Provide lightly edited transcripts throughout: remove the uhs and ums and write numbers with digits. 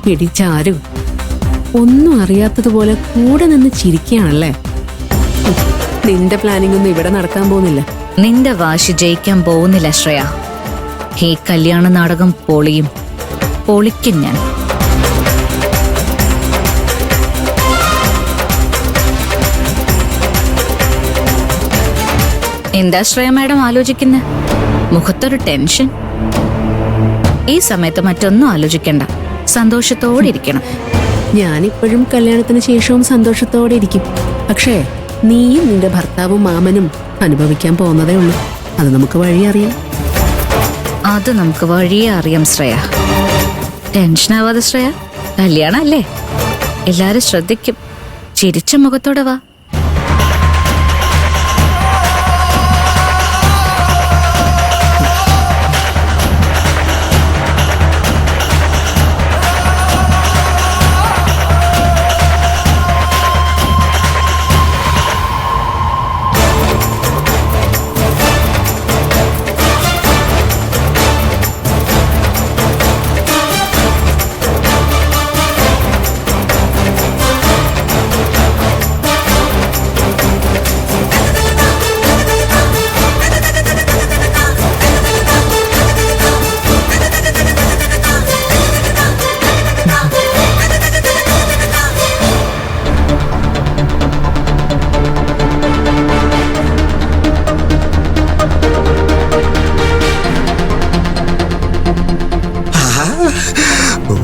പിടിച്ചാരും ഒന്നും അറിയാത്തതുപോലെ കൂടെ നിന്ന് ചിരിക്കുകയാണല്ലേ. നിന്റെ പ്ലാനിംഗ് ഒന്നും ഇവിടെ നടക്കാൻ പോകുന്നില്ല. നിന്റെ വാശി ജയിക്കാൻ പോകുന്നില്ല ശ്രേയ. ഈ കല്യാണ നാടകം പൊളിക്കും ഞാൻ. എന്താ ശ്രേയ മാഡം ആലോചിക്കുന്നെ? മുഖത്തൊരു ടെൻഷൻ. ഈ സമയത്ത് മറ്റൊന്നും ആലോചിക്കണ്ട, സന്തോഷത്തോടെ ഇരിക്കണം. ഞാനിപ്പോഴും കല്യാണത്തിന് ശേഷവും സന്തോഷത്തോടെ ഇരിക്കും. പക്ഷേ നീയും നിന്റെ ഭർത്താവും മാമനും അനുഭവിക്കാൻ പോകുന്നതേ ഉള്ളൂ. അത് നമുക്ക് വഴിയറിയാം. അത് നമുക്ക് വഴിയെ അറിയാം ശ്രേയ. ടെൻഷനാവാതെ ശ്രേയ, കല്യാണം അല്ലേ, എല്ലാരും ശ്രദ്ധിക്കും. ചിരിച്ച മുഖത്തോടെ വാ.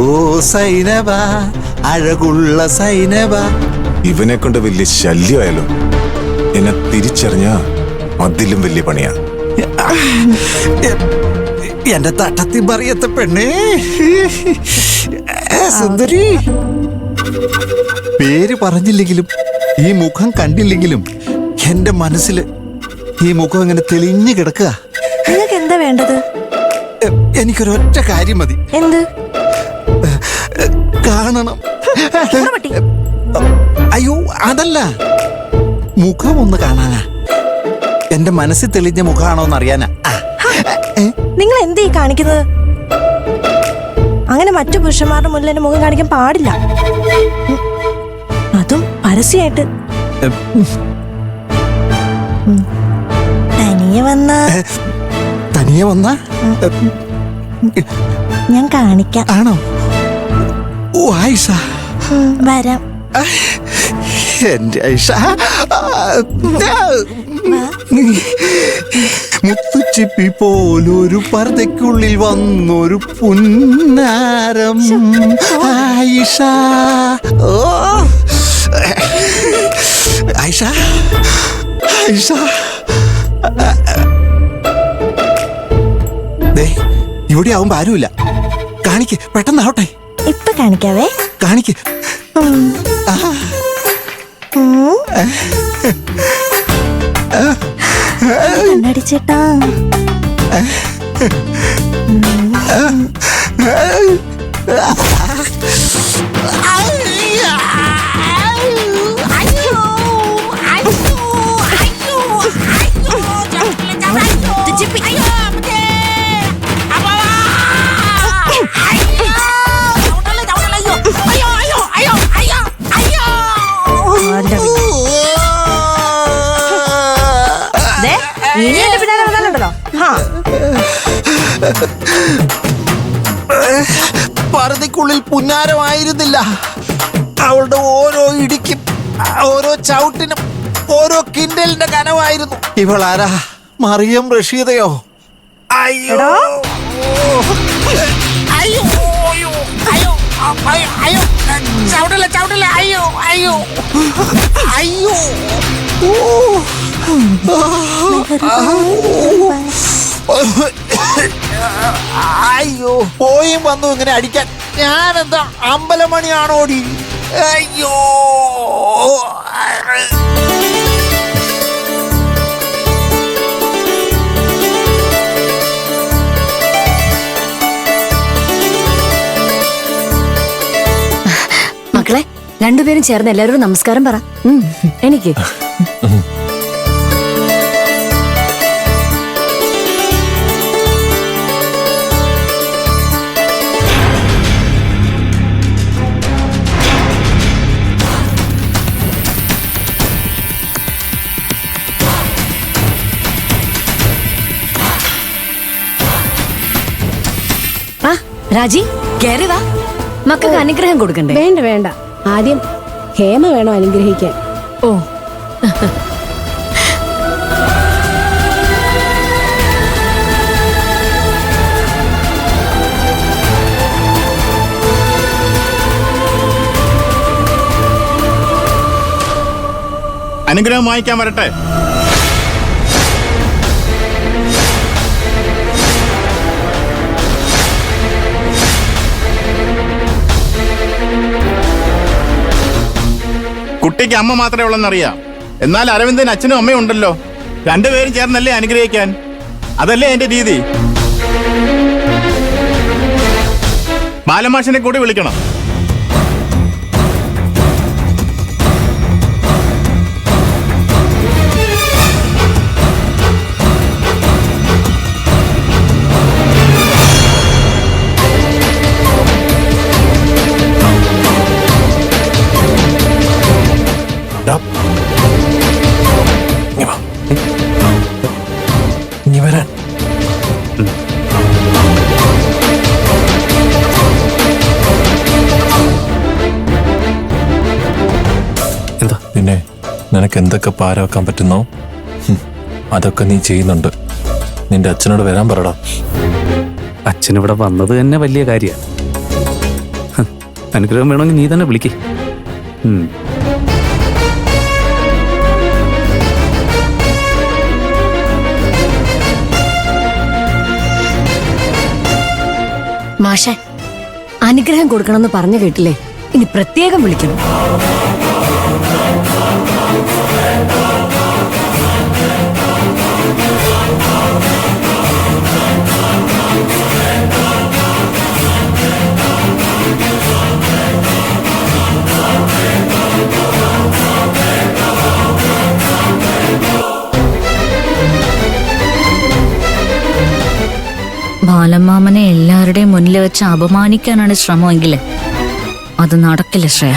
ഓ സൈനബ, അഴകുള്ള സൈനബ. ഇവനെ കൊണ്ട് വലിയ ശല്യമായാലോ. എന്നെ തിരിച്ചറിഞ്ഞ അതിലും വലിയ പണിയാ. എന്റെ തട്ടത്തി പറയത്തെ പെണ്ണേ സുന്ദരി. പേര് പറഞ്ഞില്ലെങ്കിലും ഈ മുഖം കണ്ടില്ലെങ്കിലും എന്റെ മനസ്സില് ഈ മുഖം ഇങ്ങനെ തെളിഞ്ഞു കിടക്കുക. നിങ്ങൾക്ക് എന്താ വേണ്ടത്? എനിക്കൊരൊറ്റ കാര്യം മതി. എന്ത്? കാണണം. അയ്യോ അതല്ല, മുഖം ഒന്ന് കാണാനാ. എന്റെ മനസ്സിൽ തെളിഞ്ഞ മുഖമാണോന്ന് അറിയാനാ. നിങ്ങൾ എന്തീ കാണിക്കുന്നത്? അങ്ങനെ മറ്റു പുരുഷന്മാരുടെ മുന്നിൽ എന്റെ മുഖം കാണിക്കാൻ പാടില്ല, അതും പരസ്യമായിട്ട്. തനിയെ വന്ന ഞാൻ കാണിക്കാം. ആണോ? ഓ ആയിഷ, വരാം. എന്റെ ആയിഷ, മുത്തുച്ചിപ്പി പോലൊരു പർദ്ദയ്ക്കുള്ളിൽ വന്നൊരു പുന്നാരം ആയിഷ. ഓ ആയിഷ, ആയിഷ. ഇവിടെ ആവുമ്പോ ആരുമില്ല. കാണിക്ക്, പെട്ടെന്നാവട്ടെ. ഇപ്പൊ കാണിക്കാവേ. കാണിക്ക്. കണ്ണടിച്ചേട്ടാ. പർദ്ദയ്ക്കുള്ളിൽ പുന്നാരമായിരുന്നില്ല. അവളുടെ ഓരോ ഇടിക്കും ഓരോ ചവിട്ടിനും ഓരോ കിൻഡലിന്റെ കനവായിരുന്നു. ഇവളാരാ? മറിയം റഷീദയോ? അയ്യോ അയ്യോ അയ്യോ അയ്യോ, ചവിട്ടല്ലേ ചവിട്ടല്ലേ, അയ്യോ അയ്യോ അയ്യോ. അയ്യോ, പോയും വന്നു ഇങ്ങനെ അടിക്കാൻ. ഞാനെന്താ അമ്പലമണിയാണോടി? അയ്യോ. മക്കളെ, രണ്ടുപേരും ചേർന്ന് എല്ലാവരോടും നമസ്കാരം പറ. എനിക്ക് രാജി കേറി വാ. മക്കൾക്ക് അനുഗ്രഹം കൊടുക്കണ്ടേ? വേണ്ട വേണ്ട, ആദ്യം ഹേമ വേണം അനുഗ്രഹിക്കാൻ. ഓ അനുഗ്രഹം വാങ്ങിക്കാൻ വരട്ടെ. കുട്ടിക്ക് അമ്മ മാത്രമേ ഉള്ളെന്നറിയാം. എന്നാൽ അരവിന്ദന് അച്ഛനും അമ്മയും ഉണ്ടല്ലോ. രണ്ടുപേരും ചേർന്നല്ലേ അനുഗ്രഹിക്കാൻ. അതല്ലേ എന്റെ രീതി. ബാലമാഷിനെ കൂടി വിളിക്കണം. ഇനി വരാൻ. എന്താ പിന്നെ നിനക്ക് എന്തൊക്കെ പാര വെക്കാൻ പറ്റുന്നോ അതൊക്കെ നീ ചെയ്യുന്നുണ്ട്. നിന്റെ അച്ഛനോട് വരാൻ പറടാ. അച്ഛനിവിടെ വന്നത് തന്നെ വലിയ കാര്യമാണ്. അനുഗ്രഹം വേണമെങ്കിൽ നീ തന്നെ വിളിക്കേ. മാഷെ, അനുഗ്രഹം കൊടുക്കണമെന്ന് പറഞ്ഞു കേട്ടില്ലേ? ഇനി പ്രത്യേകം വിളിക്കണം. ബാലമാമനെ എല്ലാവരുടെയും മുന്നിൽ വെച്ച് അപമാനിക്കാനാണ് ശ്രമമെങ്കിൽ അത് നടക്കില്ല ശ്രേയ.